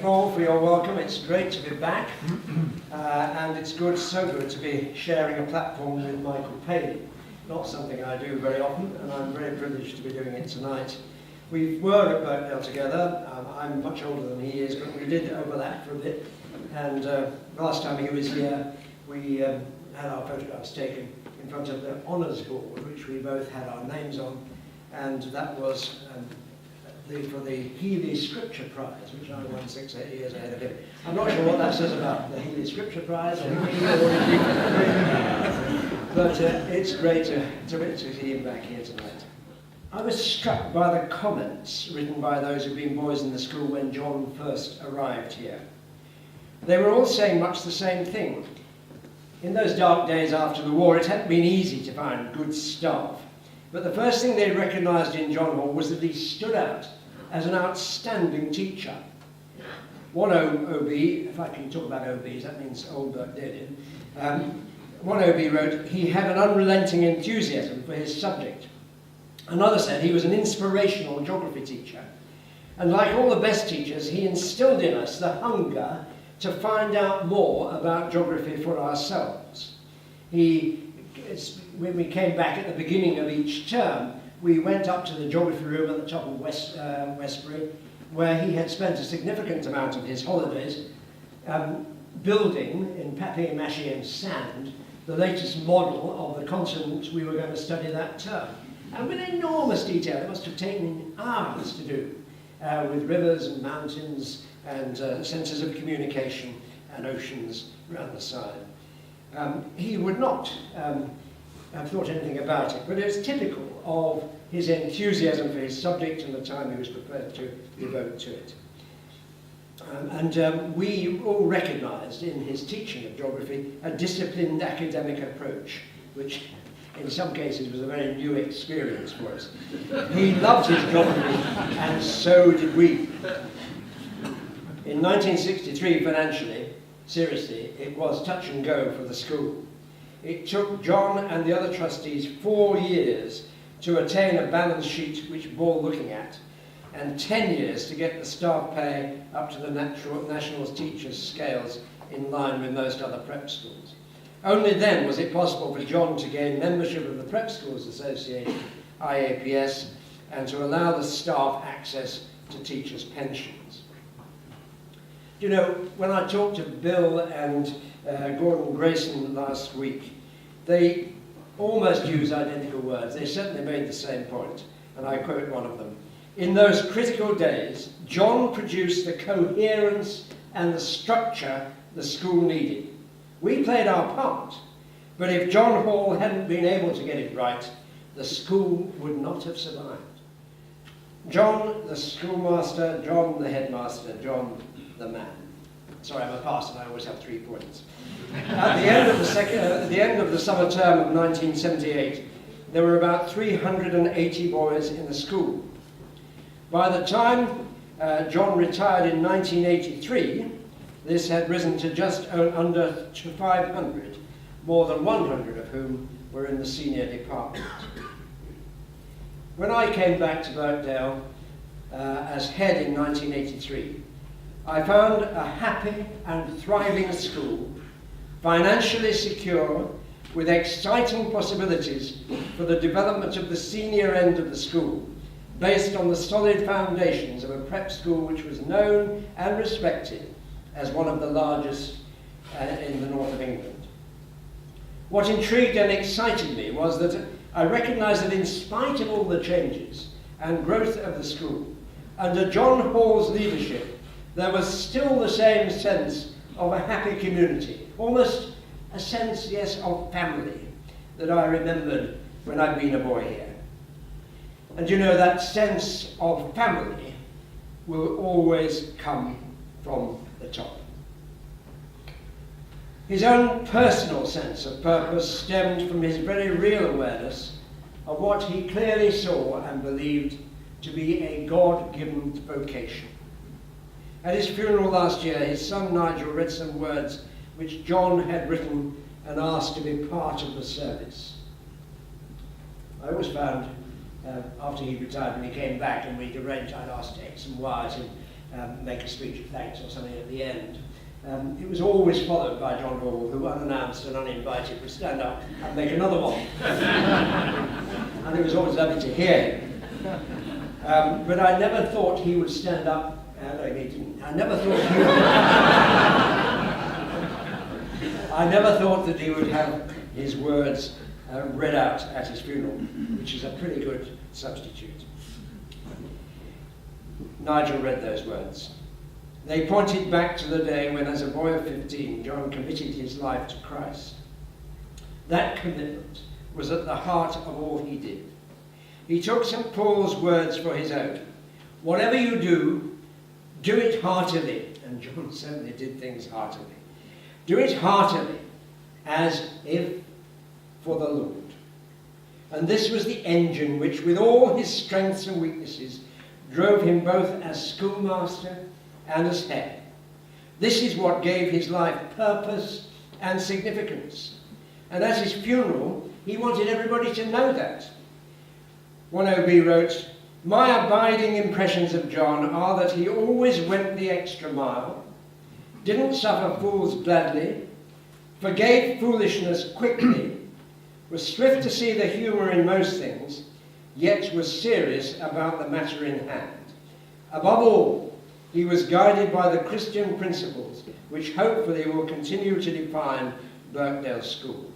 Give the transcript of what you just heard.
Paul, for your welcome. It's great to be back, and it's so good to be sharing a platform with Michael Paley. Not something I do very often, and I'm very privileged to be doing it tonight. We were at Birkdale together. I'm much older than he is, but we did overlap for a bit. And last time he was here, we had our photographs taken in front of the honours board, which we both had our names on, and that was for the Healy Scripture Prize, which I won 6-8 years ahead of him. I'm not sure what that says about the Healy Scripture Prize, but it's great to see him back here tonight. I was struck by the comments written by those who've been boys in the school when John first arrived here. They were all saying much the same thing. In those dark days after the war, it hadn't been easy to find good staff. But the first thing they recognised in John Hall was that he stood out as an outstanding teacher. One OB, if I can talk about OBs, that means old Birkdalian, one OB wrote, he had an unrelenting enthusiasm for his subject. Another said he was an inspirational geography teacher. And like all the best teachers, he instilled in us the hunger to find out more about geography for ourselves. When we came back at the beginning of each term, we went up to the geography room at the top of Westbury, where he had spent a significant amount of his holidays building in papier-mâché and sand the latest model of the continent we were going to study that term. And with enormous detail, it must have taken hours to do, with rivers and mountains and centres of communication and oceans around the side. He would not have thought anything about it, but it's typical of his enthusiasm for his subject and the time he was prepared to devote to it. We all recognised in his teaching of geography a disciplined academic approach, which in some cases was a very new experience for us. He loved his geography, and so did we. In 1963, financially, seriously, it was touch and go for the school. It took John and the other trustees 4 years to attain a balance sheet which bore looking at, and 10 years to get the staff pay up to the national teachers' scales in line with most other prep schools. Only then was it possible for John to gain membership of the Prep Schools Association, IAPS, and to allow the staff access to teachers' pensions. You know, when I talked to Bill and Gordon Grayson last week, they almost used identical words. They certainly made the same point, and I quote one of them. In those critical days, John produced the coherence and the structure the school needed. We played our part, but if John Hall hadn't been able to get it right, the school would not have survived. John, the schoolmaster, John, the headmaster, John, the man. Sorry, I'm a pastor, I always have 3 points. At the end of the summer term of 1978, there were about 380 boys in the school. By the time John retired in 1983, this had risen to just under 500, more than 100 of whom were in the senior department. When I came back to Birkdale as head in 1983, I found a happy and thriving school, financially secure, with exciting possibilities for the development of the senior end of the school, based on the solid foundations of a prep school which was known and respected as one of the largest in the north of England. What intrigued and excited me was that I recognised that in spite of all the changes and growth of the school, under John Hall's leadership, there was still the same sense of a happy community, almost a sense, yes, of family that I remembered when I'd been a boy here. And you know, that sense of family will always come from the top. His own personal sense of purpose stemmed from his very real awareness of what he clearly saw and believed to be a God-given vocation. At his funeral last year, his son Nigel read some words which John had written and asked to be part of the service. I always found, after he retired, when he came back and we'd arranged, I'd asked X and Y to make a speech of thanks or something at the end. It was always followed by John Hall, who unannounced and uninvited would stand up and make another one. And it was always lovely to hear him. But I never thought he would stand up. No, he didn't. I never thought that he would have his words read out at his funeral, which is a pretty good substitute. Nigel read those words. They pointed back to the day when, as a boy of 15, John committed his life to Christ. That commitment was at the heart of all he did. He took St. Paul's words for his own. Whatever you do, do it heartily. And John certainly did things heartily. Do it heartily, as if for the Lord. And this was the engine which, with all his strengths and weaknesses, drove him both as schoolmaster and as head. This is what gave his life purpose and significance. And at his funeral, he wanted everybody to know that. One OB wrote, "My abiding impressions of John are that he always went the extra mile, didn't suffer fools gladly, forgave foolishness quickly, was swift to see the humour in most things, yet was serious about the matter in hand. Above all, he was guided by the Christian principles which hopefully will continue to define Birkdale School."